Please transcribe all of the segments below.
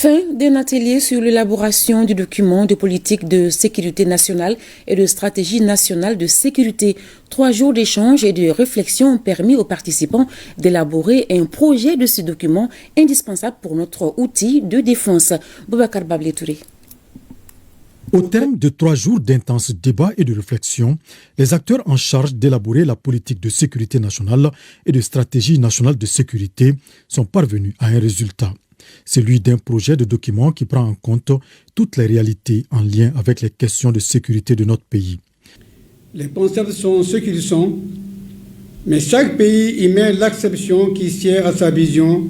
Fin d'un atelier sur l'élaboration du document de politique de sécurité nationale et de stratégie nationale de sécurité. 3 jours d'échanges et de réflexion ont permis aux participants d'élaborer un projet de ce document indispensable pour notre outil de défense. Boubacar Bablé-Touré. Au terme de 3 jours d'intenses débats et de réflexion, les acteurs en charge d'élaborer la politique de sécurité nationale et de stratégie nationale de sécurité sont parvenus à un résultat. Celui d'un projet de document qui prend en compte toutes les réalités en lien avec les questions de sécurité de notre pays. Les concepts sont ce qu'ils sont, mais chaque pays y met l'acception qui sied à sa vision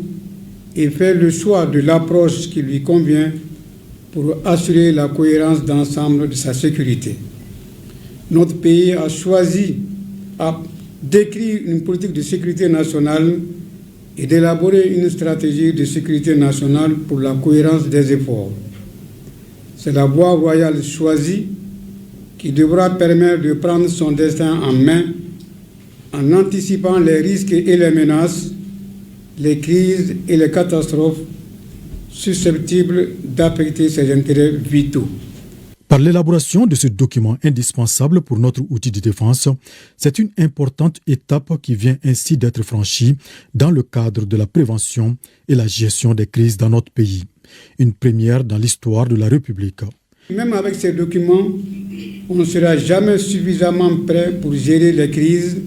et fait le choix de l'approche qui lui convient pour assurer la cohérence d'ensemble de sa sécurité. Notre pays a choisi d'écrire une politique de sécurité nationale et d'élaborer une stratégie de sécurité nationale pour la cohérence des efforts. C'est la voie royale choisie qui devra permettre de prendre son destin en main en anticipant les risques et les menaces, les crises et les catastrophes susceptibles d'affecter ses intérêts vitaux. Par l'élaboration de ce document indispensable pour notre outil de défense, c'est une importante étape qui vient ainsi d'être franchie dans le cadre de la prévention et la gestion des crises dans notre pays. Une première dans l'histoire de la République. Même avec ces documents, on ne sera jamais suffisamment prêt pour gérer les crises,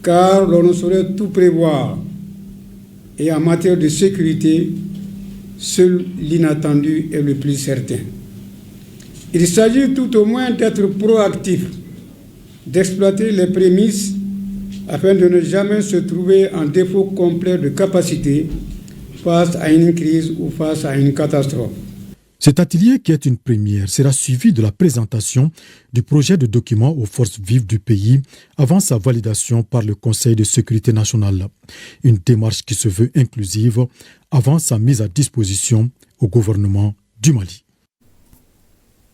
car l'on ne saurait tout prévoir. Et en matière de sécurité, seul l'inattendu est le plus certain. Il s'agit tout au moins d'être proactif, d'exploiter les prémices afin de ne jamais se trouver en défaut complet de capacité face à une crise ou face à une catastrophe. Cet atelier, qui est une première, sera suivi de la présentation du projet de document aux forces vives du pays avant sa validation par le Conseil de sécurité nationale. Une démarche qui se veut inclusive avant sa mise à disposition au gouvernement du Mali.